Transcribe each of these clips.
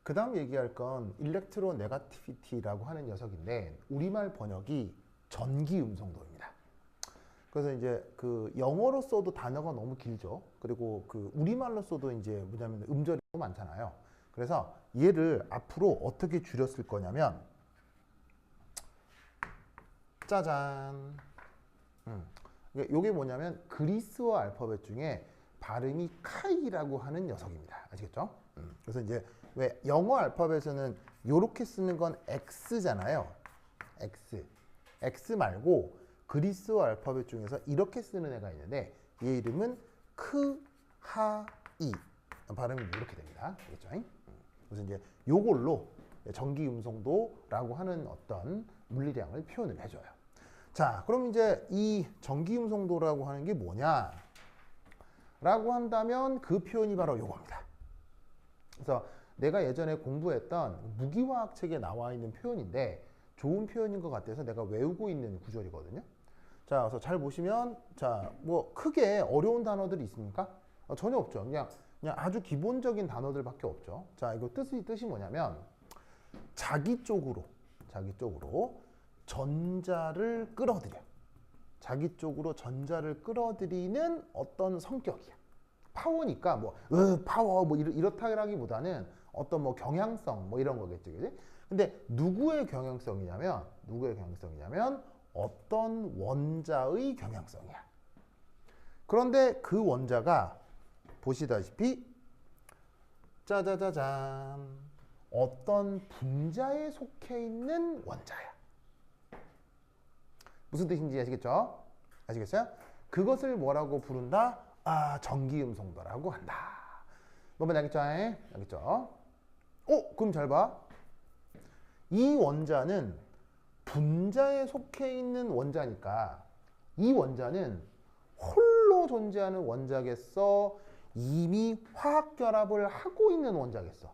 그 다음 얘기할 건 일렉트로네가티비티라고 하는 녀석인데 우리말 번역이 전기 음성도입니다. 그래서 이제 그 영어로 써도 단어가 너무 길죠. 그리고 그 우리말로 써도 이제 뭐냐면 음절이 너무 많잖아요. 그래서 얘를 앞으로 어떻게 줄였을 거냐면 짜잔. 이게 뭐냐면 그리스어 알파벳 중에 발음이 카이라고 하는 녀석입니다. 아시겠죠? 그래서 이제 왜 영어 알파벳에는 이렇게 쓰는 건 X잖아요. X 말고 그리스어 알파벳 중에서 이렇게 쓰는 애가 있는데 얘 이름은 크하이. 발음이 이렇게 됩니다. 알겠죠? 그래서 이제 요걸로 전기 음성도라고 하는 어떤 물리량을 표현을 해줘요. 자, 그럼 이제 이 전기 음성도라고 하는 게 뭐냐? 라고 한다면 그 표현이 바로 요겁니다. 그래서 내가 예전에 공부했던 무기화학 책에 나와 있는 표현인데 좋은 표현인 것 같아서 내가 외우고 있는 구절이거든요. 자, 그래서 잘 보시면 자, 뭐 크게 어려운 단어들이 있습니까? 전혀 없죠. 그냥 아주 기본적인 단어들밖에 없죠. 자, 이거 뜻이 뭐냐면 자기 쪽으로 전자를 끌어들여. 자기 쪽으로 전자를 끌어들이는 어떤 성격이야. 파워니까 뭐 파워 뭐 이렇다라기보다는 어떤 뭐 경향성 뭐 이런 거겠죠, 그지? 근데 누구의 경향성이냐면 어떤 원자의 경향성이야. 그런데 그 원자가 보시다시피 짜자자잔 어떤 분자에 속해 있는 원자야. 무슨 뜻인지 아시겠죠? 아시겠어요? 그것을 뭐라고 부른다? 아, 전기음성도라고 한다. 뭐만 알겠죠? 알겠죠? 그럼 잘 봐. 이 원자는 분자에 속해 있는 원자니까 이 원자는 홀로 존재하는 원자겠어? 이미 화학결합을 하고 있는 원자겠어?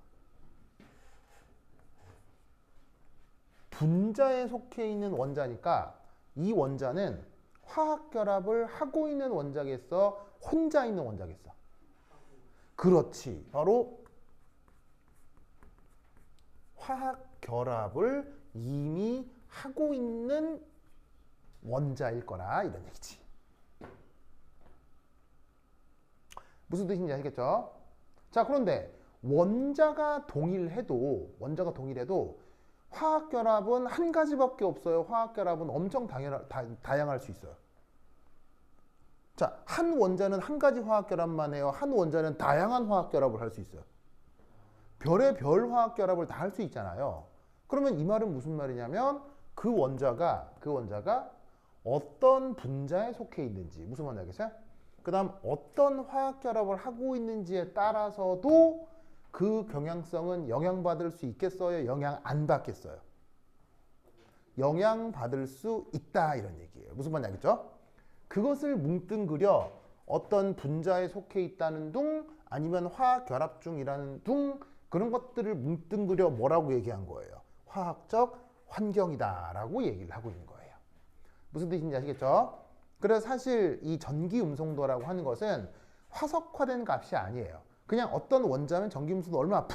분자에 속해 있는 원자니까 이 원자는 화학결합을 하고 있는 원자겠어? 혼자 있는 원자겠어? 그렇지. 바로 화학결합을 이미 하고 있는 원자일 거라 이런 얘기지. 무슨 뜻인지 아시겠죠? 자, 그런데 원자가 동일해도 화학결합은 한 가지밖에 없어요. 화학결합은 엄청 다양할 수 있어요. 자, 한 원자는 한 가지 화학결합만 해요. 한 원자는 다양한 화학결합을 할 수 있어요. 별의 별 화학결합을 다 할 수 있잖아요. 그러면 이 말은 무슨 말이냐면 그 원자가 어떤 분자에 속해 있는지 무슨 말인지 알겠어요? 그 다음 어떤 화학결합을 하고 있는지에 따라서도 그 경향성은 영향받을 수 있겠어요? 영향 안 받겠어요? 영향받을 수 있다 이런 얘기예요. 무슨 말인지 알겠죠? 그것을 뭉뚱그려 어떤 분자에 속해 있다는 둥 아니면 화학결합 중이라는 둥 그런 것들을 뭉뚱그려 뭐라고 얘기한 거예요? 화학적 환경이다 라고 얘기를 하고 있는 거예요. 무슨 뜻인지 아시겠죠? 그래서 사실 이 전기음성도라고 하는 것은 화석화된 값이 아니에요. 그냥 어떤 원자면 전기음성도 얼마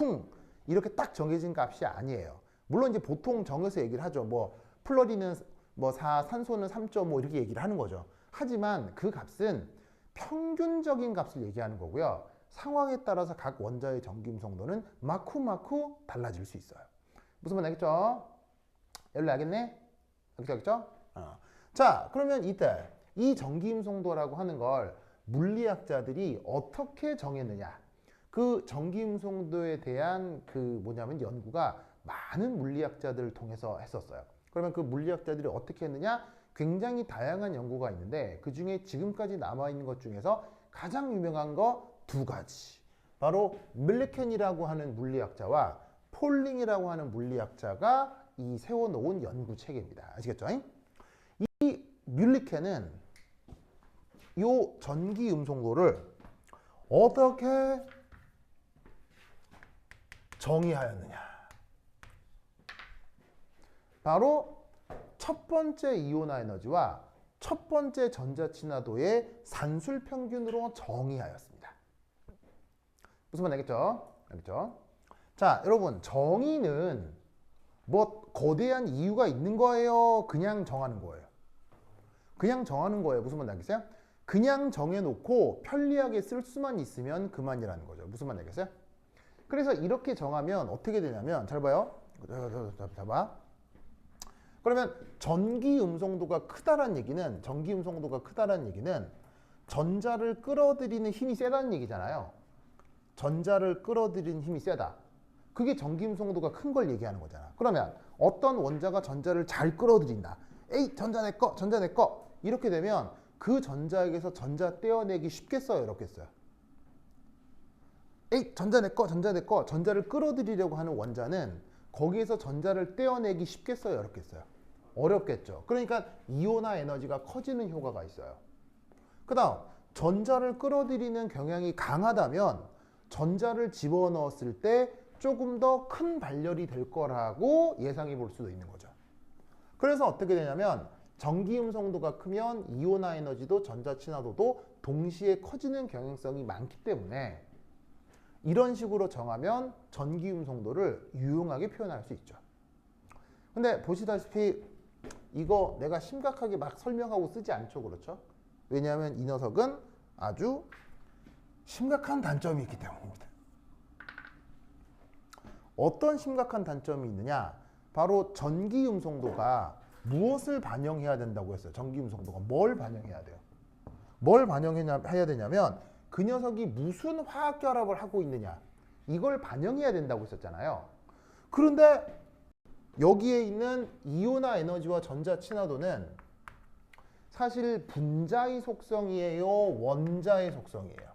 이렇게 딱 정해진 값이 아니에요. 물론 이제 보통 정해서 얘기를 하죠. 뭐 플러리는 뭐 4, 산소는 3.5 이렇게 얘기를 하는 거죠. 하지만 그 값은 평균적인 값을 얘기하는 거고요. 상황에 따라서 각 원자의 전기음성도는 마쿠 달라질 수 있어요. 무슨 말 알겠죠? 여러분 알겠네? 알겠죠? 자, 그러면 이때 이 전기음성도라고 하는 걸 물리학자들이 어떻게 정했느냐? 그 전기음성도에 대한 그 연구가 많은 물리학자들을 통해서 했었어요. 그러면 그 물리학자들이 어떻게 했느냐? 굉장히 다양한 연구가 있는데 그 중에 지금까지 남아있는 것 중에서 가장 유명한 거 두 가지. 바로 밀리켄이라고 하는 물리학자와 폴링이라고 하는 물리학자가 이 세워놓은 연구 체계입니다. 아시겠죠? 이 밀리켄은 이 전기 음성도를 어떻게 정의하였느냐? 바로 첫 번째 이온화 에너지와 첫 번째 전자 친화도의 산술 평균으로 정의하였습니다. 무슨 말 알겠죠? 알겠죠? 자, 여러분, 정의는 뭐 거대한 이유가 있는 거예요? 그냥 정하는 거예요? 그냥 정하는 거예요. 무슨 말인지 알겠어요? 그냥 정해놓고 편리하게 쓸 수만 있으면 그만이라는 거죠. 무슨 말인지 알겠어요? 그래서 이렇게 정하면 어떻게 되냐면, 잘 봐요. 자, 봐. 그러면 전기 음성도가 크다란 얘기는, 전자를 끌어들이는 힘이 세다는 얘기잖아요. 전자를 끌어들이는 힘이 세다. 그게 전기 음성도가 큰 걸 얘기하는 거잖아. 그러면 어떤 원자가 전자를 잘 끌어들인다. 에이, 전자 내 거, 전자 내 거. 이렇게 되면 그 전자에게서 전자 떼어내기 쉽겠어요, 어렵겠어요? 에이, 전자 내 거, 전자 내 거. 전자를 끌어들이려고 하는 원자는 거기에서 전자를 떼어내기 쉽겠어요, 어렵겠어요? 어렵겠죠. 그러니까 이온화 에너지가 커지는 효과가 있어요. 그 다음, 전자를 끌어들이는 경향이 강하다면 전자를 집어넣었을 때 조금 더 큰 발열이 될 거라고 예상해 볼 수도 있는 거죠. 그래서 어떻게 되냐면 전기 음성도가 크면 이온화 에너지도 전자 친화도도 동시에 커지는 경향성이 많기 때문에 이런 식으로 정하면 전기 음성도를 유용하게 표현할 수 있죠. 근데 보시다시피 이거 내가 심각하게 막 설명하고 쓰지 않죠, 그렇죠? 왜냐하면 이 녀석은 아주 심각한 단점이 있기 때문입니다. 어떤 심각한 단점이 있느냐? 바로 전기 음성도가 무엇을 반영해야 된다고 했어요? 전기 음성도가 뭘 반영해야 돼요? 뭘 반영해야 되냐면 그 녀석이 무슨 화학 결합을 하고 있느냐, 이걸 반영해야 된다고 했었잖아요. 그런데 여기에 있는 이온화 에너지와 전자 친화도는 사실 분자의 속성이에요, 원자의 속성이에요?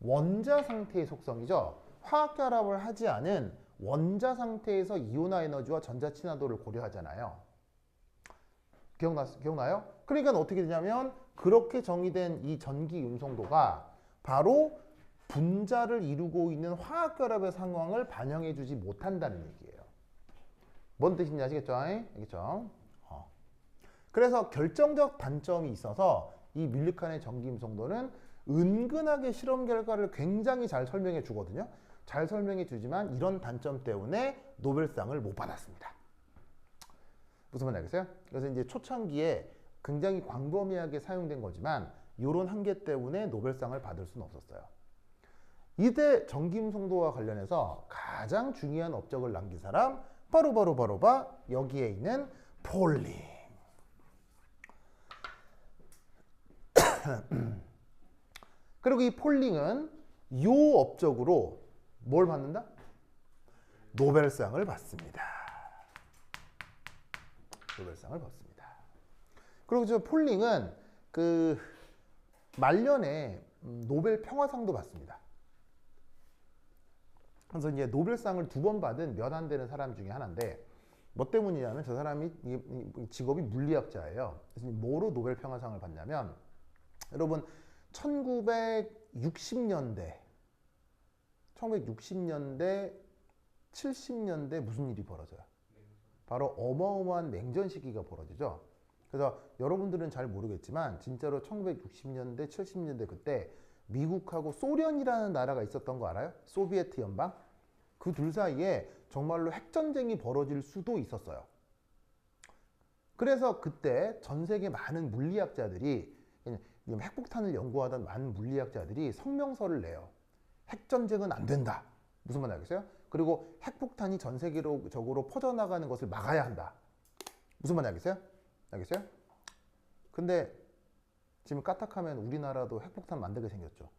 원자 상태의 속성이죠. 화학 결합을 하지 않은 원자 상태에서 이온화 에너지와 전자 친화도를 고려하잖아요. 기억나요? 그러니까 어떻게 되냐면 그렇게 정의된 이 전기 음성도가 바로 분자를 이루고 있는 화학 결합의 상황을 반영해 주지 못한다는 얘기예요. 뭔 뜻인지 아시겠죠? 알겠죠? 그래서 결정적 단점이 있어서 이 밀리칸의 전기 음성도는 은근하게 실험 결과를 굉장히 잘 설명해 주거든요. 잘 설명해 주지만 이런 단점 때문에 노벨상을 못 받았습니다. 무슨 말인지 알겠어요? 그래서 이제 초창기에 굉장히 광범위하게 사용된 거지만 이런 한계 때문에 노벨상을 받을 수는 없었어요. 이때 전기 음성도와 관련해서 가장 중요한 업적을 남긴 사람 바로 여기에 있는 폴링. 그리고 이 폴링은 이 업적으로 뭘 받는다? 노벨상을 받습니다. 노벨상을 받습니다. 그리고 저 폴링은 그 말년에 노벨 평화상도 받습니다. 그래서 이제 노벨상을 2번 받은 몇 안 되는 사람 중에 하나인데 뭐 때문이냐면 저 사람이 직업이 물리학자예요. 그래서 뭐로 노벨 평화상을 받냐면 여러분 1960년대 70년대 무슨 일이 벌어져요? 바로 어마어마한 냉전 시기가 벌어지죠. 그래서 여러분들은 잘 모르겠지만 진짜로 1960년대 70년대 그때 미국하고 소련이라는 나라가 있었던 거 알아요? 소비에트 연방? 그 둘 사이에 정말로 핵전쟁이 벌어질 수도 있었어요. 그래서 그때 전 세계 많은 물리학자들이, 핵폭탄을 연구하던 많은 물리학자들이 성명서를 내요. 핵전쟁은 안 된다. 무슨 말인지 알겠어요? 그리고 핵폭탄이 전 세계적으로 퍼져나가는 것을 막아야 한다. 무슨 말인지 알겠어요? 근데 지금 까딱하면 우리나라도 핵폭탄 만들게 생겼죠.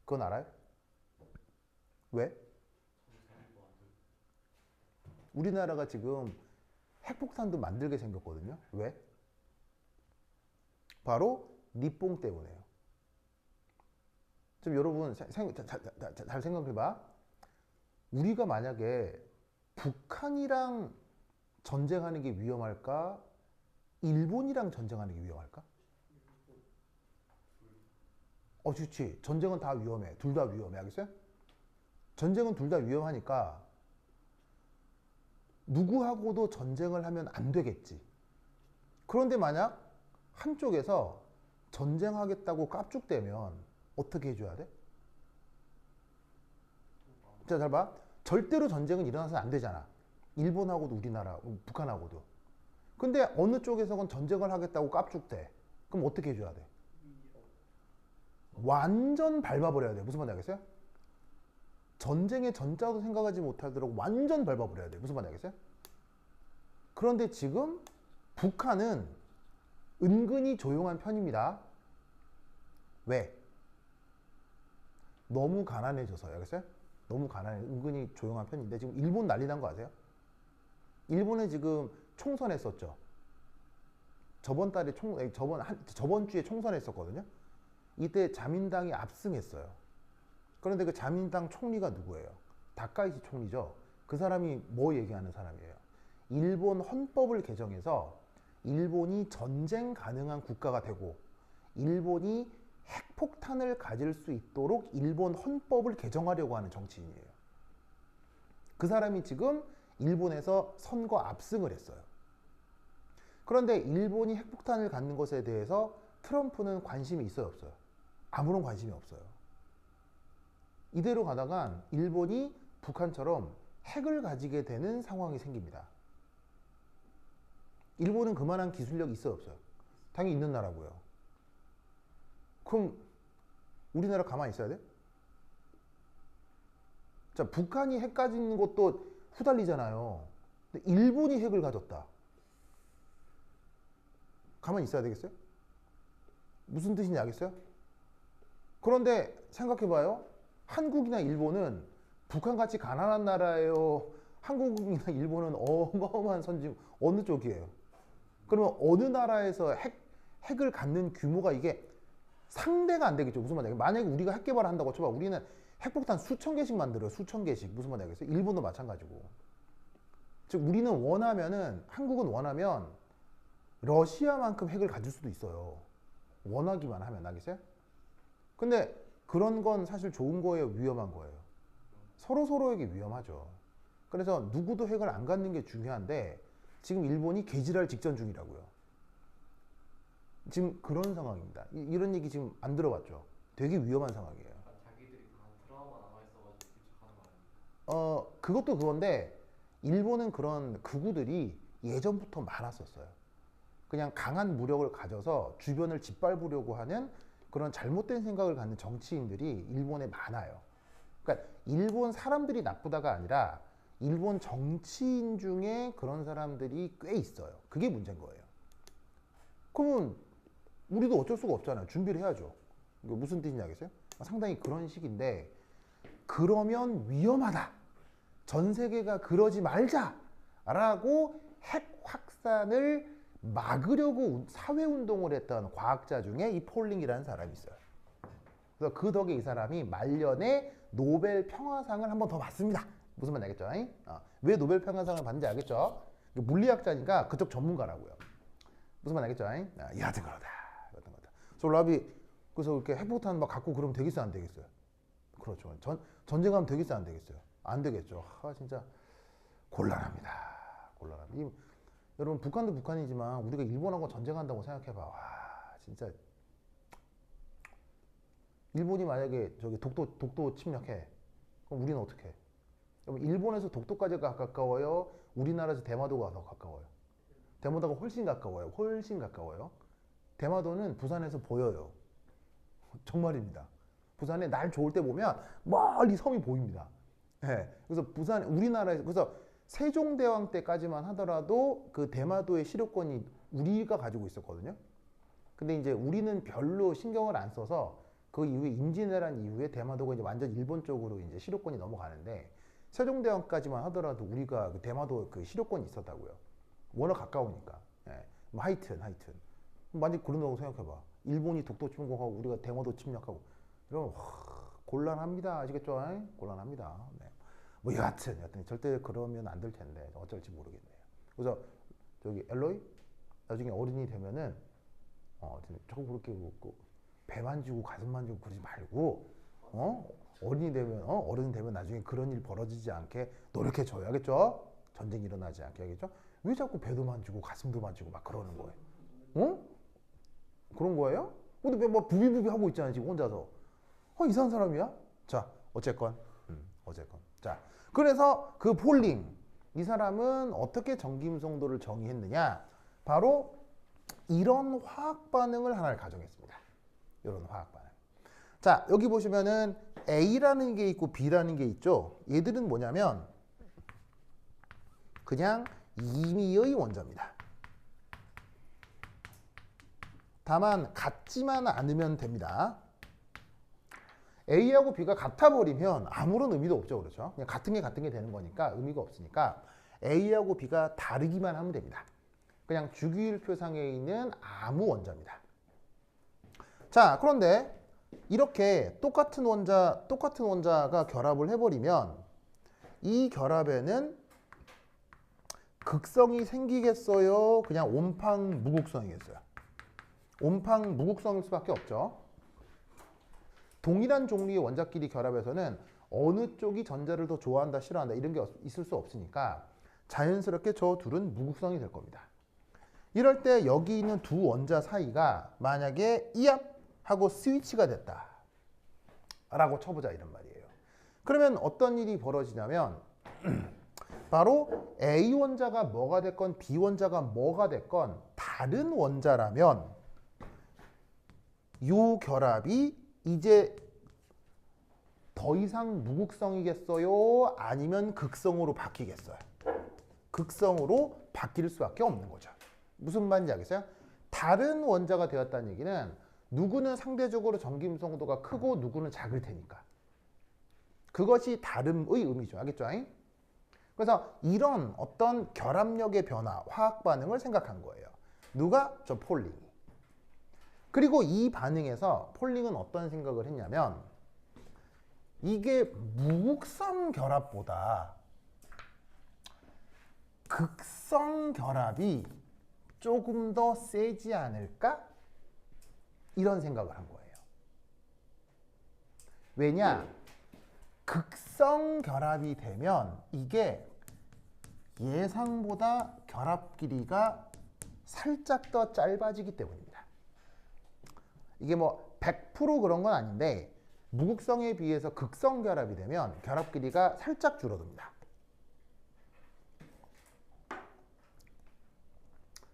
그건 알아요? 왜? 우리나라가 지금 핵폭탄도 만들게 생겼거든요. 왜? 바로 니뽕 때문에요. 좀 여러분 잘 생각해봐. 우리가 만약에 북한이랑 전쟁하는 게 위험할까? 일본이랑 전쟁하는 게 위험할까? 좋지. 전쟁은 다 위험해. 둘 다 위험해. 알겠어요? 전쟁은 둘 다 위험하니까 누구하고도 전쟁을 하면 안 되겠지. 그런데 만약 한쪽에서 전쟁하겠다고 깝죽대면 어떻게 해줘야 돼? 자, 잘 봐. 절대로 전쟁은 일어나서는 안 되잖아. 일본하고도 우리나라, 북한하고도. 근데 어느 쪽에서건 전쟁을 하겠다고 깝죽대. 그럼 어떻게 해줘야 돼? 완전 밟아버려야 돼. 무슨 말인지 알겠어요? 전쟁의 전자도 생각하지 못하도록 완전 밟아버려야 돼. 무슨 말인지 알겠어요? 그런데 지금 북한은 은근히 조용한 편입니다. 왜? 너무 가난해져서요. 알겠어요? 너무 가난해. 은근히 조용한 편인데 지금 일본 난리 난 거 아세요? 일본은 지금 총선했었죠. 저번 달에 저번 주에 총선했었거든요. 이때 자민당이 압승했어요. 그런데 그 자민당 총리가 누구예요? 다카이시 총리죠. 그 사람이 뭐 얘기하는 사람이에요? 일본 헌법을 개정해서 일본이 전쟁 가능한 국가가 되고 일본이 핵폭탄을 가질 수 있도록 일본 헌법을 개정하려고 하는 정치인이에요. 그 사람이 지금 일본에서 선거 압승을 했어요. 그런데 일본이 핵폭탄을 갖는 것에 대해서 트럼프는 관심이 있어요, 없어요? 아무런 관심이 없어요. 이대로 가다간 일본이 북한처럼 핵을 가지게 되는 상황이 생깁니다. 일본은 그만한 기술력이 있어요, 없어요? 당연히 있는 나라고요. 그럼 우리나라 가만히 있어야 돼? 자, 북한이 핵 가지는 것도 후달리잖아요. 근데 일본이 핵을 가졌다. 가만히 있어야 되겠어요? 무슨 뜻인지 알겠어요? 그런데 생각해봐요. 한국이나 일본은 북한같이 가난한 나라예요? 한국이나 일본은 어마어마한 선진, 어느 쪽이에요? 그러면 어느 나라에서 핵을 갖는 규모가 이게 상대가 안 되겠죠. 무슨 말이야? 만약에 우리가 핵 개발을 한다고 쳐봐. 우리는 핵폭탄 수천 개씩 만들어요. 수천 개씩. 무슨 말이야? 일본도 마찬가지고. 즉 우리는 원하면은, 한국은 원하면 러시아만큼 핵을 가질 수도 있어요. 원하기만 하면. 알겠어요? 근데 그런 건 사실 좋은 거예요, 위험한 거예요? 서로에게 위험하죠. 그래서 누구도 핵을 안 갖는 게 중요한데 지금 일본이 개질할 직전 중이라고요. 지금 그런 상황입니다. 이런 얘기 지금 안 들어봤죠? 되게 위험한 상황이에요. 자기들이 다 트라우마 남아있어가지고 부착하는 거 아닙니까? 그것도 그건데 일본은 그런 극우들이 예전부터 많았었어요. 그냥 강한 무력을 가져서 주변을 짓밟으려고 하는 그런 잘못된 생각을 갖는 정치인들이 일본에 많아요. 그러니까 일본 사람들이 나쁘다가 아니라 일본 정치인 중에 그런 사람들이 꽤 있어요. 그게 문제인 거예요. 그러면 우리도 어쩔 수가 없잖아요. 준비를 해야죠. 이거 무슨 뜻인지 알겠어요? 상당히 그런 식인데 그러면 위험하다. 전 세계가 그러지 말자라고 핵 확산을 막으려고 사회운동을 했던 과학자 중에 이 폴링이라는 사람이 있어요. 그래서 그 덕에 이 사람이 말년에 노벨 평화상을 한 번 더 받습니다. 무슨 말인지 알겠죠? 왜 노벨 평화상을 받는지 알겠죠? 물리학자니까 그쪽 전문가라고요. 무슨 말인지 알겠죠? 여하튼 그러다. 그래서 이렇게 핵폭탄 막 갖고 그러면 되겠어요, 안 되겠어요? 그렇죠. 전쟁하면 되겠어요, 안 되겠어요? 안 되겠죠. 진짜 곤란합니다. 곤란합니다. 여러분 북한도 북한이지만 우리가 일본하고 전쟁한다고 생각해봐. 와 진짜 일본이 만약에 저기 독도 침략해. 그럼 우리는 어떻게 해? 그럼 일본에서 독도까지 가까워요? 우리나라에서 대마도가 더 가까워요? 대마도가 훨씬 가까워요. 훨씬 가까워요. 대마도는 부산에서 보여요. 정말입니다. 부산에 날 좋을 때 보면 멀리 섬이 보입니다. 네. 그래서 우리나라에서 그래서 세종대왕 때까지만 하더라도 그 대마도의 시료권이 우리가 가지고 있었거든요. 근데 이제 우리는 별로 신경을 안 써서 그 이후에 임진왜란 이후에 대마도가 이제 완전 일본 쪽으로 이제 시료권이 넘어가는데 세종대왕까지만 하더라도 우리가 그 대마도 그 시료권이 있었다고요. 워낙 가까우니까. 예. 뭐 하여튼 만약 그런다고 생각해봐. 일본이 독도 침공하고 우리가 대마도 침략하고 이러면 곤란합니다. 아시겠죠? 곤란합니다. 네. 뭐 여하튼 절대 그러면 안 될 텐데 어쩔지 모르겠네요. 그래서 저기 엘로이 나중에 어른이 되면은 자꾸 그렇게 배 만지고 가슴 만지고 그러지 말고 어른이 되면 어른이 되면 나중에 그런 일 벌어지지 않게 노력해 줘야겠죠. 전쟁 일어나지 않게 하겠죠. 왜 자꾸 배도 만지고 가슴도 만지고 막 그러는 거예요? 그런 거예요? 근데 왜 막 부비부비 하고 있잖아요 지금 혼자서. 이상한 사람이야? 자 어쨌건. 자, 그래서 그 폴링, 이 사람은 어떻게 전기음성도를 정의했느냐? 바로 이런 화학 반응을 하나를 가정했습니다. 이런 화학 반응. 자, 여기 보시면은 A라는 게 있고 B라는 게 있죠. 얘들은 뭐냐면 그냥 임의의 원자입니다. 다만 같지만 않으면 됩니다. A하고 B가 같아 버리면 아무런 의미도 없죠. 그렇죠? 그냥 같은 게 되는 거니까 의미가 없으니까 A하고 B가 다르기만 하면 됩니다. 그냥 주기율표상에 있는 아무 원자입니다. 자, 그런데 이렇게 똑같은 원자가 결합을 해버리면 이 결합에는 극성이 생기겠어요? 그냥 온팡무극성이겠어요? 온팡무극성일 수밖에 없죠. 동일한 종류의 원자끼리 결합해서는 어느 쪽이 전자를 더 좋아한다, 싫어한다 이런 게 있을 수 없으니까 자연스럽게 저 둘은 무극성이 될 겁니다. 이럴 때 여기 있는 두 원자 사이가 만약에 이압하고 스위치가 됐다 라고 쳐보자 이런 말이에요. 그러면 어떤 일이 벌어지냐면 바로 A 원자가 뭐가 됐건 B 원자가 뭐가 됐건 다른 원자라면 이 결합이 이제 더 이상 무극성이겠어요? 아니면 극성으로 바뀌겠어요? 극성으로 바뀔 수밖에 없는 거죠. 무슨 말인지 알겠어요? 다른 원자가 되었다는 얘기는 누구는 상대적으로 전기음성도가 크고 누구는 작을 테니까. 그것이 다름의 의미죠. 알겠죠? 그래서 이런 어떤 결합력의 변화, 화학 반응을 생각한 거예요. 누가? 저 폴링이. 그리고 이 반응에서 폴링은 어떤 생각을 했냐면 이게 무극성 결합보다 극성 결합이 조금 더 세지 않을까? 이런 생각을 한 거예요. 왜냐? 극성 결합이 되면 이게 예상보다 결합 길이가 살짝 더 짧아지기 때문입니다. 이게 뭐 100% 그런 건 아닌데 무극성에 비해서 극성 결합이 되면 결합 길이가 살짝 줄어듭니다.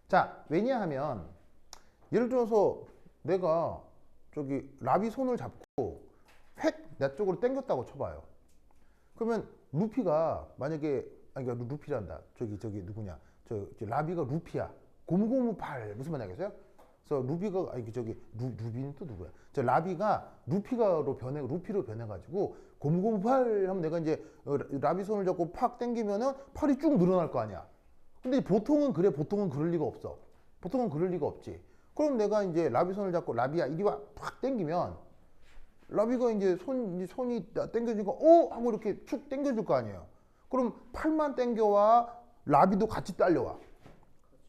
자, 왜냐하면 예를 들어서 내가 저기 라비 손을 잡고 획 내 쪽으로 당겼다고 쳐봐요. 그러면 루피가 만약에 아니 루피란다. 저기 누구냐? 저 라비가 루피야. 고무고무팔 무슨 말인지 알겠어요? 그래서 루비가 아니 저기 루비는 또 누구야? 저 라비가 루피로 변해가지고 고무고무팔 하면 내가 이제 라비 손을 잡고 팍 당기면은 팔이 쭉 늘어날 거 아니야. 근데 보통은 그럴 리가 없어. 보통은 그럴 리가 없지. 그럼 내가 이제 라비 손을 잡고 라비야 이리 와 팍 당기면 라비가 이제 손이 당겨지니까 하고 이렇게 축 당겨줄 거 아니에요. 그럼 팔만 당겨와 라비도 같이 딸려와.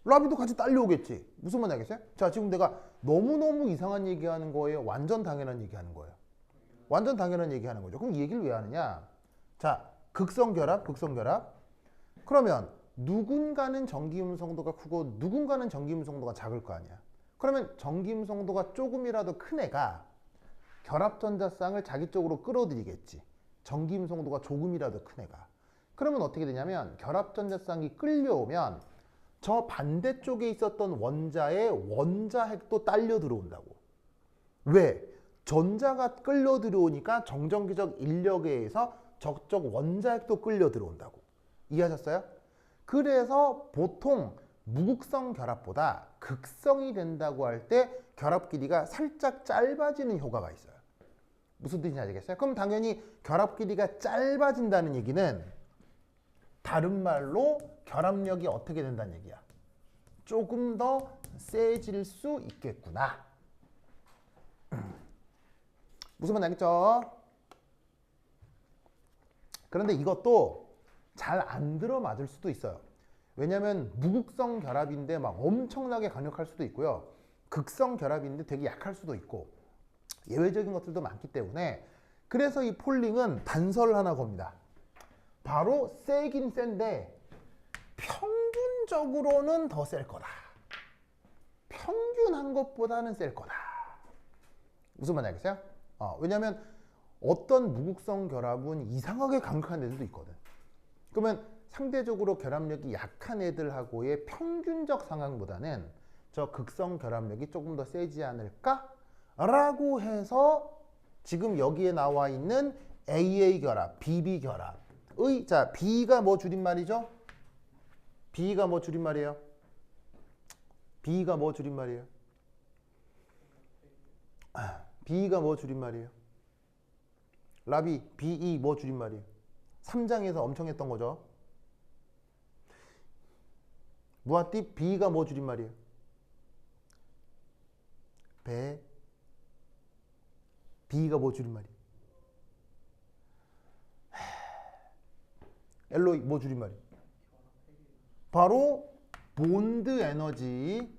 라비도 같이 딸려오겠지. 무슨 말인지 알겠어요? 자, 지금 내가 너무너무 이상한 얘기하는 거예요? 완전 당연한 얘기하는 거예요? 완전 당연한 얘기하는 거죠. 그럼 이 얘기를 왜 하느냐? 자, 극성결합. 그러면 누군가는 전기음성도가 크고 누군가는 전기음성도가 작을 거 아니야. 그러면 전기음성도가 조금이라도 큰 애가 결합전자쌍을 자기 쪽으로 끌어들이겠지. 전기음성도가 조금이라도 큰 애가. 그러면 어떻게 되냐면 결합전자쌍이 끌려오면 저 반대쪽에 있었던 원자의 원자핵도 딸려 들어온다고. 왜? 전자가 끌려 들어오니까 정전기적 인력에 의해서 저쪽 원자핵도 끌려 들어온다고. 이해하셨어요? 그래서 보통 무극성 결합보다 극성이 된다고 할 때 결합 길이가 살짝 짧아지는 효과가 있어요. 무슨 뜻인지 아시겠어요? 그럼 당연히 결합 길이가 짧아진다는 얘기는 다른 말로 결합력이 어떻게 된다는 얘기야. 조금 더 세질 수 있겠구나. 무슨 말인지 알겠죠? 그런데 이것도 잘 안 들어맞을 수도 있어요. 왜냐하면 무극성 결합인데 막 엄청나게 강력할 수도 있고요. 극성 결합인데 되게 약할 수도 있고 예외적인 것들도 많기 때문에 그래서 이 폴링은 단서를 하나 겁니다. 바로 세긴 센데 평균적으로는 더 셀 거다. 평균한 것보다는 셀 거다. 무슨 말인지 알겠어요? 왜냐하면 어떤 무극성 결합은 이상하게 강력한 애들도 있거든. 그러면 상대적으로 결합력이 약한 애들하고의 평균적 상황보다는 저 극성 결합력이 조금 더 세지 않을까? 라고 해서 지금 여기에 나와 있는 AA 결합, BB 결합의 자 B가 뭐 줄임말이죠? B가 뭐 줄임말이에요? B가 뭐 줄임말이에요? B가 뭐 줄임말이에요? 라비, BE 뭐 줄임말이에요? 3장에서 엄청 했던 거죠. 무아띠 B가 뭐 줄임말이에요? 배. B가 뭐 줄임말이에요? 엘로이 뭐 줄임말이에요? 바로 본드 에너지,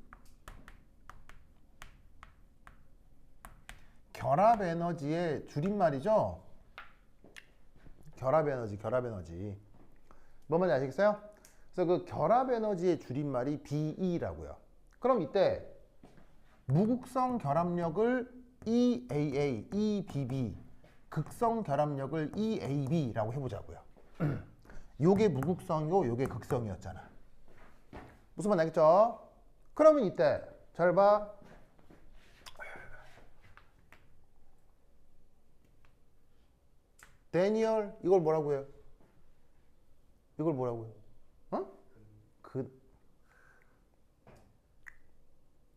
결합 에너지의 줄임말이죠. 결합 에너지, 결합 에너지. 뭐 말인지 아시겠어요? 그래서 그 결합 에너지의 줄임말이 BE라고요. 그럼 이때 무극성 결합력을 EAA, EBB, 극성 결합력을 EAB라고 해보자고요. 요게 무극성이고 요게 극성이었잖아. 무슨 말 알겠죠? 그러면 이때 잘 봐. 데니얼 이걸 뭐라고 해요? 이걸 뭐라고 해요? 어?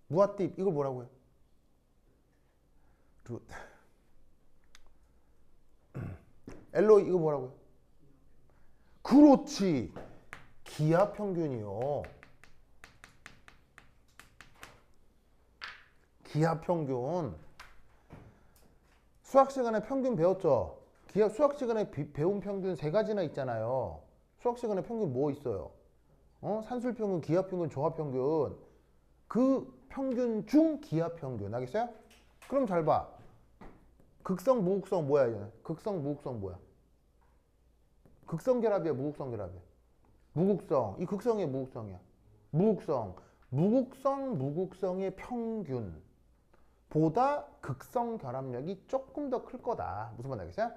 무아띠 이걸 뭐라고 해요? 엘로이 이거 뭐라고 해요? 그렇지. 기하 평균이요. 기하 평균. 수학 시간에 평균 배웠죠? 수학 시간에 배운 평균 세 가지나 있잖아요. 수학 시간에 평균 뭐 있어요? 산술 평균, 기하 평균, 조합 평균. 그 평균 중 기하 평균. 알겠어요? 그럼 잘 봐. 극성, 무극성 뭐야 이제? 극성, 무극성 뭐야? 극성 결합이야, 무극성 결합이야? 무극성. 이 극성이야, 무극성이야? 무극성. 무극성의 평균 보다 극성 결합력이 조금 더 클 거다. 무슨 말 알겠어요?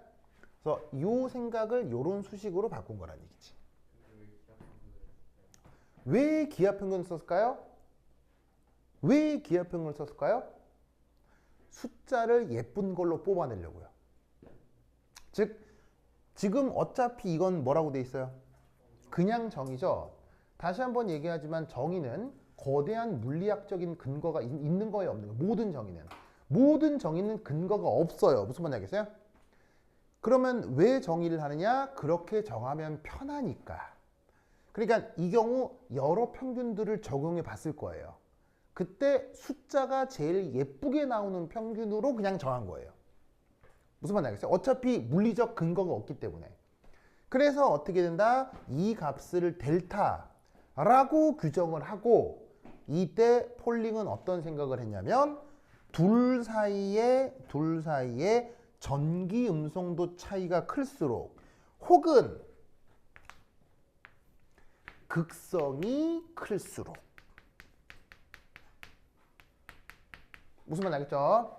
그래서 이 생각을 요런 수식으로 바꾼 거란 얘기지. 왜 기하평균을 썼을까요? 왜 기하평균을 썼을까요? 숫자를 예쁜 걸로 뽑아내려고요. 즉 지금 어차피 이건 뭐라고 돼 있어요? 그냥 정의죠. 다시 한번 얘기하지만 정의는 거대한 물리학적인 근거가 있는 거예요, 없는 거예요? 모든 정의는 근거가 없어요. 무슨 말인지 알겠어요? 그러면 왜 정의를 하느냐? 그렇게 정하면 편하니까. 그러니까 이 경우 여러 평균들을 적용해 봤을 거예요. 그때 숫자가 제일 예쁘게 나오는 평균으로 그냥 정한 거예요. 무슨 말인지 알겠어요? 어차피 물리적 근거가 없기 때문에. 그래서 어떻게 된다? 이 값을 델타라고 규정을 하고 이때 폴링은 어떤 생각을 했냐면 둘 사이에 전기 음성도 차이가 클수록 혹은 극성이 클수록 무슨 말 알겠죠?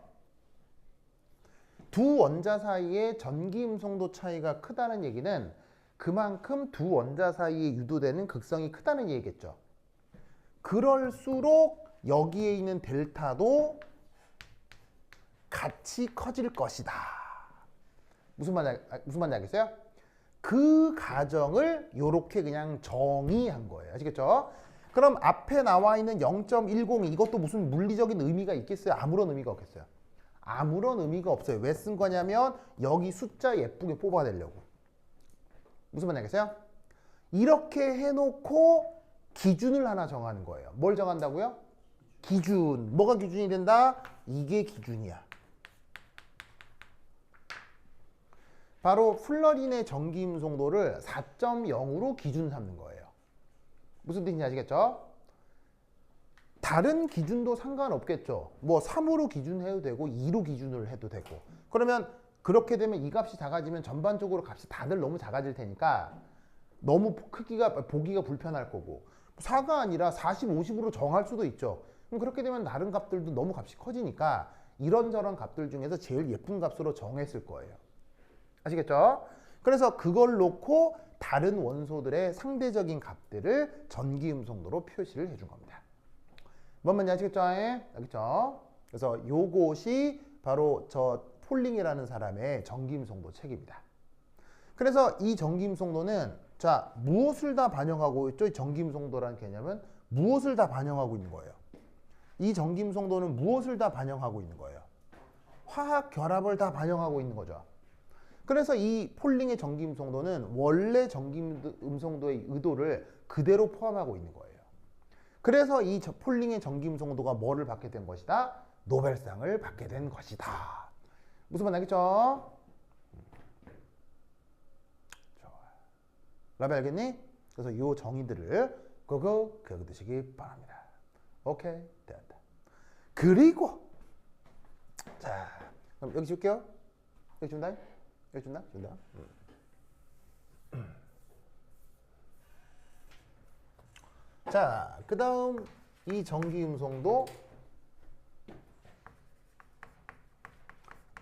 두 원자 사이에 전기 음성도 차이가 크다는 얘기는 그만큼 두 원자 사이에 유도되는 극성이 크다는 얘기겠죠. 그럴수록 여기에 있는 델타도 같이 커질 것이다. 무슨 말인지 알겠어요? 그 가정을 이렇게 그냥 정의한 거예요. 아시겠죠? 그럼 앞에 나와 있는 0.10 이것도 무슨 물리적인 의미가 있겠어요? 아무런 의미가 없겠어요. 아무런 의미가 없어요. 왜 쓴 거냐면 여기 숫자 예쁘게 뽑아내려고. 무슨 말인지 알겠어요? 이렇게 해놓고 기준을 하나 정하는 거예요. 뭘 정한다고요? 기준. 뭐가 기준이 된다? 이게 기준이야. 바로 플러린의 전기 음성도를 4.0으로 기준 삼는 거예요. 무슨 뜻인지 아시겠죠? 다른 기준도 상관없겠죠. 뭐 3으로 기준해도 되고 2로 기준을 해도 되고. 그러면 그렇게 되면 이 값이 작아지면 전반적으로 값이 다들 너무 작아질 테니까 너무 보기가 불편할 거고 4가 아니라 40, 50으로 정할 수도 있죠. 그럼 그렇게 되면 다른 값들도 너무 값이 커지니까 이런저런 값들 중에서 제일 예쁜 값으로 정했을 거예요. 아시겠죠? 그래서 그걸 놓고 다른 원소들의 상대적인 값들을 전기음성도로 표시를 해준 겁니다. 뭔 말인지 아시겠죠? 알겠죠? 그래서 요것이 바로 저 폴링이라는 사람의 전기음성도 책입니다. 그래서 이 전기음성도는 자 무엇을 다 반영하고 있죠? 이 전기음성도라는 개념은 무엇을 다 반영하고 있는 거예요? 이 전기음성도는 무엇을 다 반영하고 있는 거예요? 화학 결합을 다 반영하고 있는 거죠. 그래서 이 폴링의 전기음성도는 원래 전기음성도의 의도를 그대로 포함하고 있는 거예요. 그래서 이 폴링의 전기음성도가 뭐를 받게 된 것이다? 노벨상을 받게 된 것이다. 무슨 말 알겠죠? 좋아. 라벨 알겠니? 그래서 이 정의들을 그거 기억해두시기 바랍니다. 오케이, 됐다. 그리고 자, 그럼 여기 줄게요. 여기 준다. 여기 준다. 준다. 자, 그 다음 이 전기음성도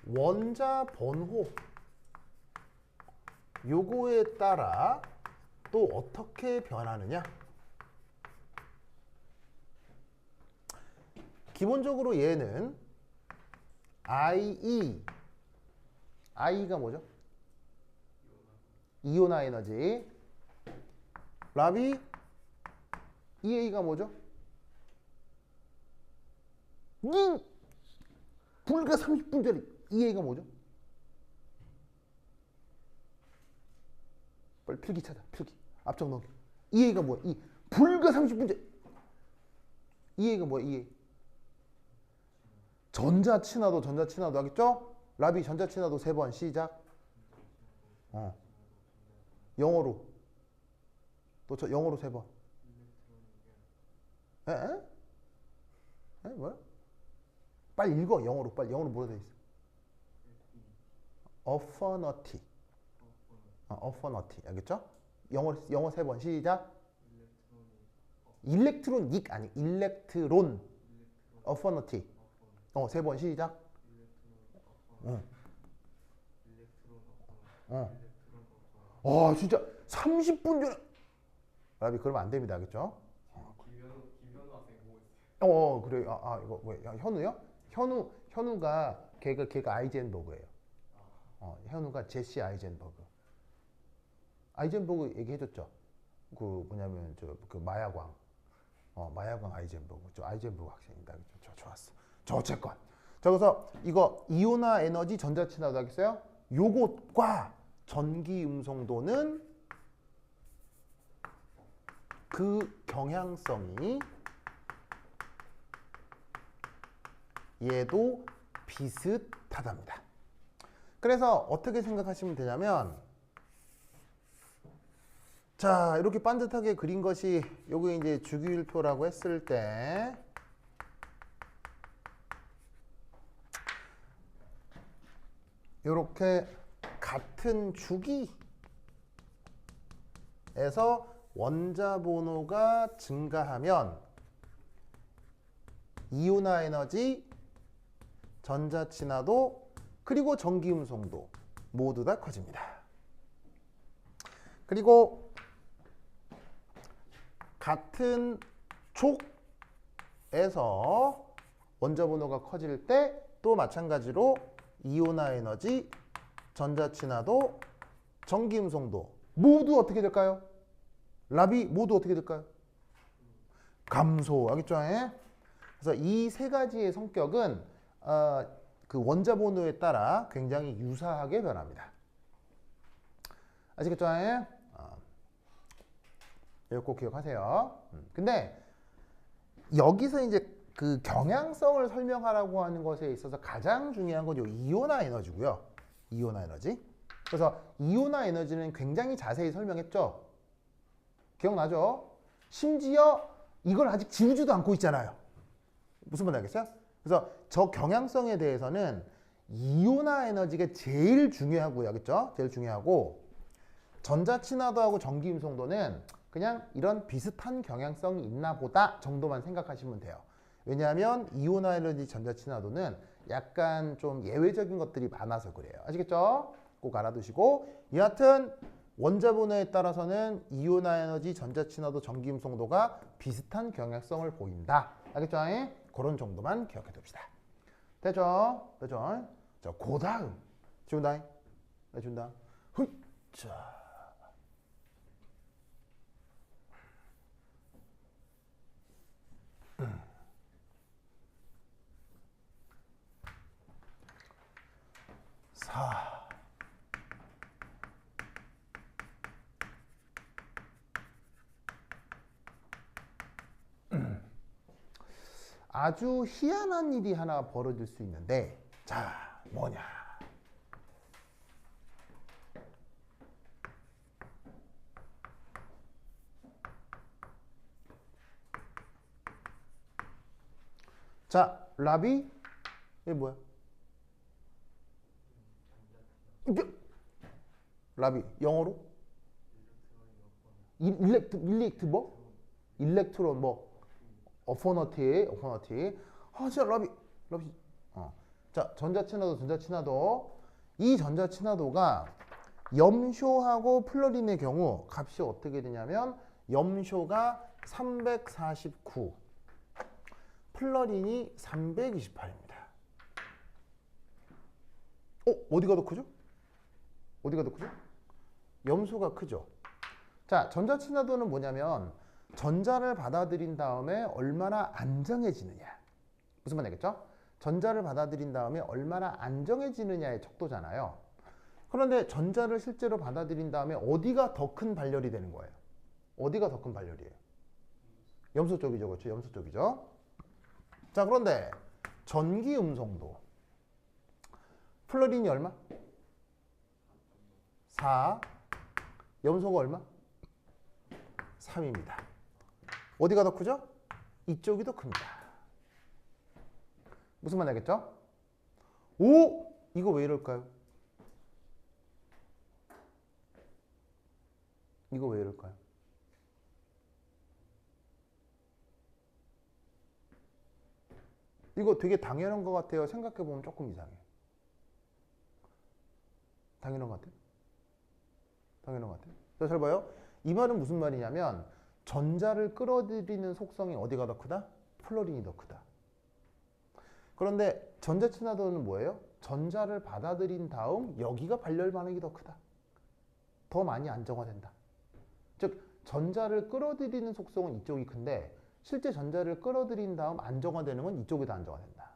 원자 번호 요거에 따라 또 어떻게 변하느냐? 기본적으로 얘는 I가 뭐죠? 이온화 에너지. 라비 EA가 뭐죠? 불과 30분 전에 EA가 뭐죠? 빨리 필기 찾아. 필기. 앞쪽 넣기. EA가 뭐야? 불과 30분 전 EA가 뭐야? EA. 전자친화도 하겠죠? 라비 전자친화도 3번 시작. 영어로. 또 영어로 3번. 뭐야? 빨리 읽어. 영어로 빨리. 영어로 뭐라 돼 있어? affinity. affinity. 알겠죠? 영어 3번 시작. 일렉트로닉 아니 일렉트론. affinity. 3번 시작. 진짜 30분 전에. 라비 그러면 안 됩니다. 알겠죠? 김현우 학생 보고 있어요. 그래. 이거 왜? 현우요? 현우가 걔가 아이젠버그예요. 현우가 제시 아이젠버그. 아이젠버그 얘기해줬죠. 그 뭐냐면 그 마야광. 마야광 아이젠버그. 저 아이젠버그 학생입니다. 저 좋았어. 저 어쨌건. 자 그래서 이거 이온화 에너지 전자친화도 하겠어요? 요것과 전기 음성도는 그 경향성이 얘도 비슷하답니다. 그래서 어떻게 생각하시면 되냐면 자 이렇게 반듯하게 그린 것이 요게 이제 주기율표라고 했을 때 이렇게 같은 주기에서 원자 번호가 증가하면 이온화 에너지, 전자친화도 그리고 전기음성도 모두 다 커집니다. 그리고 같은 촉에서 원자 번호가 커질 때 또 마찬가지로 이온화 에너지, 전자친화도, 전기음성도 모두 어떻게 될까요? 라비 모두 어떻게 될까요? 감소. 알겠죠? 그래서 이 세 가지의 성격은 그 원자 번호에 따라 굉장히 유사하게 변합니다. 아시겠죠? 이거 꼭 기억하세요. 근데 여기서 이제 그 경향성을 설명하라고 하는 것에 있어서 가장 중요한 건 요 이온화 에너지고요. 이온화 에너지. 그래서 이온화 에너지는 굉장히 자세히 설명했죠. 기억나죠? 심지어 이걸 아직 지우지도 않고 있잖아요. 무슨 말인지 알겠어요? 그래서 저 경향성에 대해서는 이온화 에너지가 제일 중요하고요. 알겠죠? 제일 중요하고 전자친화도하고 전기음성도는 그냥 이런 비슷한 경향성이 있나 보다 정도만 생각하시면 돼요. 왜냐하면 이온화 에너지 전자친화도는 약간 좀 예외적인 것들이 많아서 그래요. 아시겠죠? 꼭 알아두시고 여하튼 원자번호에 따라서는 이온화 에너지, 전자친화도, 전기음성도가 비슷한 경약성을 보인다. 알겠죠? 그런 정도만 기억해 둡시다. 됐죠? 됐죠? 자, 그 다음 지운다. 네, 준다. 자. 사. 아주 희한한 일이 하나 벌어질 수 있는데, 자, 뭐냐? 자, 라비, 이게 뭐야? 라비, 영어로? 일렉트 뭐? 일렉트론 뭐? 어퍼너티. 아, 진짜 라비. 자, 전자친화도. 이 전자친화도가 염쇼하고 플러린의 경우 값이 어떻게 되냐면 염쇼가 349, 플러린이 328입니다. 어디가 더 크죠? 염소가 크죠. 자, 전자친화도는 뭐냐면 전자를 받아들인 다음에 얼마나 안정해지느냐. 무슨 말 알겠죠? 전자를 받아들인 다음에 얼마나 안정해지느냐의 척도잖아요. 그런데 전자를 실제로 받아들인 다음에 어디가 더 큰 발열이 되는 거예요? 어디가 더 큰 발열이에요? 염소 쪽이죠. 그렇죠? 염소 쪽이죠. 자, 그런데 전기 음성도 플러린이 얼마? 4. 염소가 얼마? 3입니다. 어디가 더 크죠? 이쪽이 더 큽니다. 무슨 말 알겠죠? 오! 이거 왜 이럴까요? 이거 왜 이럴까요? 이거 되게 당연한 것 같아요. 생각해보면 조금 이상해. 당연한 것 같아요? 자, 잘 봐요. 이 말은 무슨 말이냐면 전자를 끌어들이는 속성이 어디가 더 크다? 플러린이 더 크다. 그런데 전자친화도는 뭐예요? 전자를 받아들인 다음 여기가 발열 반응이 더 크다. 더 많이 안정화된다. 즉 전자를 끌어들이는 속성은 이쪽이 큰데 실제 전자를 끌어들인 다음 안정화되는 건 이쪽이 더 안정화된다.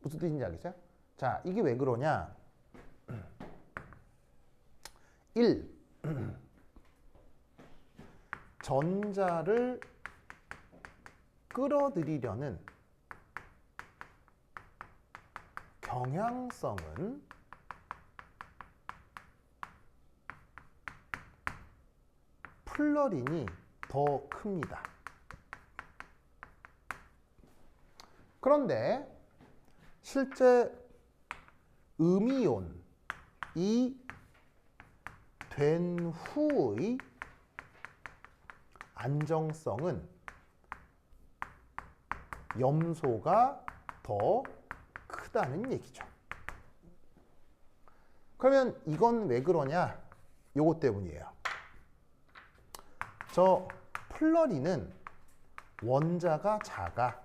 무슨 뜻인지 알겠어요? 자, 이게 왜 그러냐? 1. 전자를 끌어들이려는 경향성은 플러린이 더 큽니다. 그런데 실제 음이온이 된 후의 안정성은 염소가 더 크다는 얘기죠. 그러면 이건 왜 그러냐? 요것 때문이에요. 저 플러린은 원자가 작아.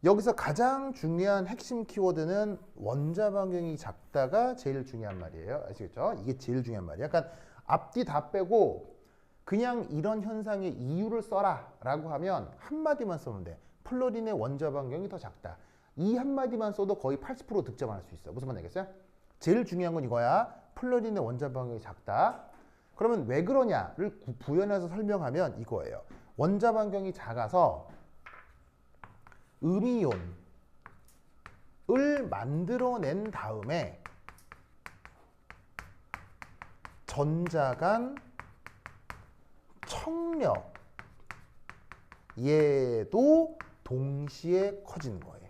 여기서 가장 중요한 핵심 키워드는 원자 반경이 작다가 제일 중요한 말이에요. 아시겠죠? 이게 제일 중요한 말이에요. 약간 앞뒤 다 빼고 그냥 이런 현상의 이유를 써라 라고 하면 한마디만 쓰면 돼. 플러린의 원자 반경이 더 작다. 이 한마디만 써도 거의 80% 득점할 수 있어. 무슨 말 알겠어요? 제일 중요한 건 이거야. 플러린의 원자 반경이 작다. 그러면 왜 그러냐를 부연해서 설명하면 이거예요. 원자 반경이 작아서 음이온을 만들어낸 다음에 전자 간 청력 얘도 동시에 커지는 거예요.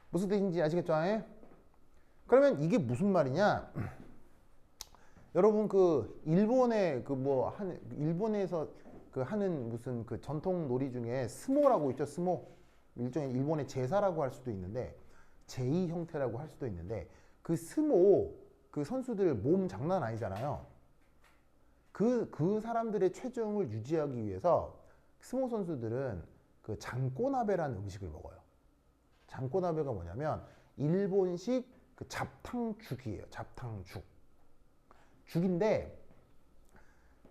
무슨 뜻인지 아시겠죠? 그러면 이게 무슨 말이냐? 여러분 그 일본의 그 뭐 한 일본에서 그 하는 무슨 그 전통 놀이 중에 스모라고 있죠. 스모. 일종의 일본의 제사라고 할 수도 있는데 제2 형태라고 할 수도 있는데 그 스모 그 선수들 몸 장난 아니잖아요. 그 사람들의 체중을 유지하기 위해서 스모 선수들은 그 장꼬나베라는 음식을 먹어요. 장꼬나베가 뭐냐면 일본식 그 잡탕죽이에요. 잡탕죽. 죽인데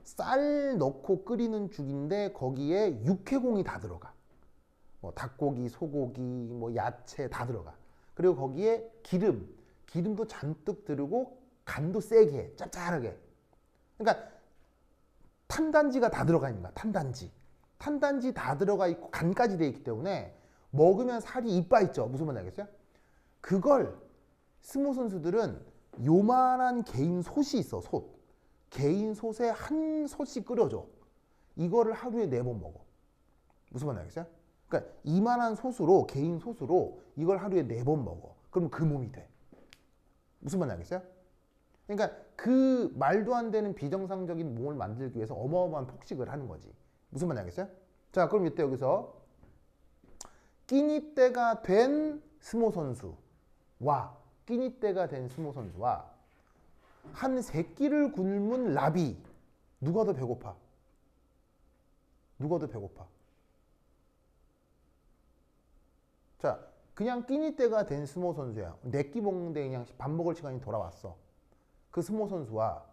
쌀 넣고 끓이는 죽인데 거기에 육해공이 다 들어가. 뭐 닭고기, 소고기, 뭐 야채 다 들어가. 그리고 거기에 기름도 잔뜩 들고 간도 세게 해, 짭짤하게. 그러니까 탄단지가 다 들어가 있는 거야. 탄단지 다 들어가 있고 간까지 돼 있기 때문에 먹으면 살이 이빠 있죠. 무슨 말인지 알겠어요? 그걸 스모 선수들은 요만한 개인 솥이 있어. 솥. 개인 솥에 한 솥씩 끓여줘. 이거를 하루에 4번 먹어. 무슨 말인지 알겠어요? 그러니까 이만한 솥으로 개인 솥으로 이걸 하루에 4번 먹어. 그럼 그 몸이 돼. 무슨 말인지 알겠어요? 그러니까 그 말도 안 되는 비정상적인 몸을 만들기 위해서 어마어마한 폭식을 하는 거지. 무슨 말인지 알겠어요? 자, 그럼 이때 여기서 끼니 때가 된 스모 선수와 끼니 때가 된 스모 선수와 한 새끼를 굶은 라비 누가 더 배고파? 누가 더 배고파? 자, 그냥 끼니 때가 된 스모 선수야. 내끼 먹는데 그냥 밥 먹을 시간이 돌아왔어. 그 스모 선수와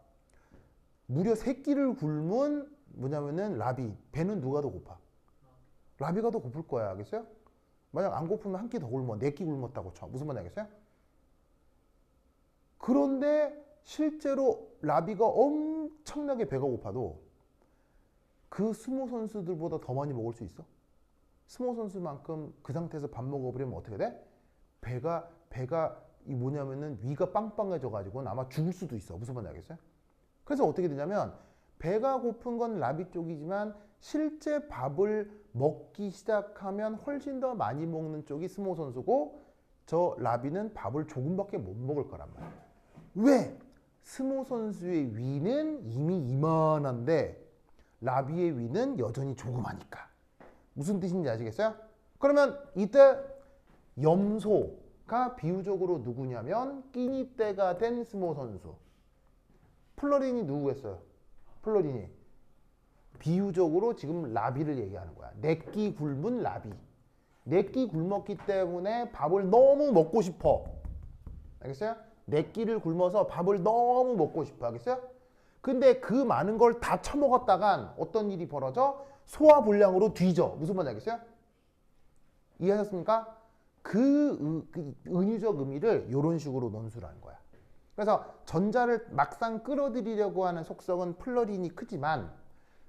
무려 새끼를 굶은 뭐냐면은 라비. 배는 누가 더 고파? 라비가 더 고플 거야. 알겠어요? 만약 안 고프면 한 끼 더 굶어. 4끼 굶었다고 쳐. 무슨 말인지 알겠어요? 그런데 실제로 라비가 엄청나게 배가 고파도 그 스모 선수들보다 더 많이 먹을 수 있어? 스모 선수만큼 그 상태에서 밥 먹어버리면 어떻게 돼? 배가 이 뭐냐면은 위가 빵빵해져 가지고 아마 죽을 수도 있어. 무슨 말인지 알겠어요? 그래서 어떻게 되냐면 배가 고픈 건 라비 쪽이지만 실제 밥을 먹기 시작하면 훨씬 더 많이 먹는 쪽이 스모 선수고 저 라비는 밥을 조금밖에 못 먹을 거란 말이야. 왜? 스모 선수의 위는 이미 이만한데 라비의 위는 여전히 조그마니까. 무슨 뜻인지 아시겠어요? 그러면 이때 염소가 비유적으로 누구냐면 끼니 때가 된 스모 선수. 플러린이 누구겠어요? 플러린이. 비유적으로 지금 라비를 얘기하는 거야. 4끼 굶은 라비. 4끼 굶었기 때문에 밥을 너무 먹고 싶어. 알겠어요? 4끼를 굶어서 밥을 너무 먹고 싶어. 알겠어요? 근데 그 많은 걸 다 처먹었다간 어떤 일이 벌어져? 소화불량으로 뒤져. 무슨 말인지 알겠어요? 이해하셨습니까? 그 은유적 의미를 이런 식으로 논술하는 거야. 그래서 전자를 막상 끌어들이려고 하는 속성은 플러린이 크지만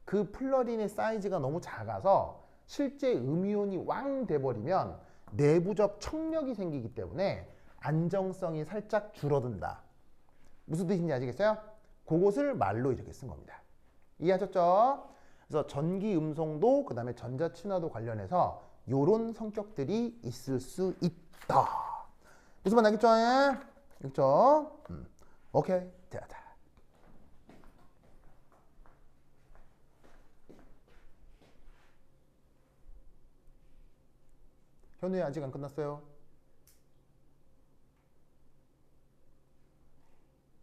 그 플러린의 사이즈가 너무 작아서 실제 음이온이 왕 돼버리면 내부적 청력이 생기기 때문에 안정성이 살짝 줄어든다. 무슨 뜻인지 아시겠어요? 그것을 말로 이렇게 쓴 겁니다. 이해하셨죠? 그래서 전기 음성도 그 다음에 전자친화도 관련해서 이런 성격들이 있을 수 있다. 무슨 말 알겠죠? 알겠죠? 오케이. 자. 현우야 아직 안 끝났어요.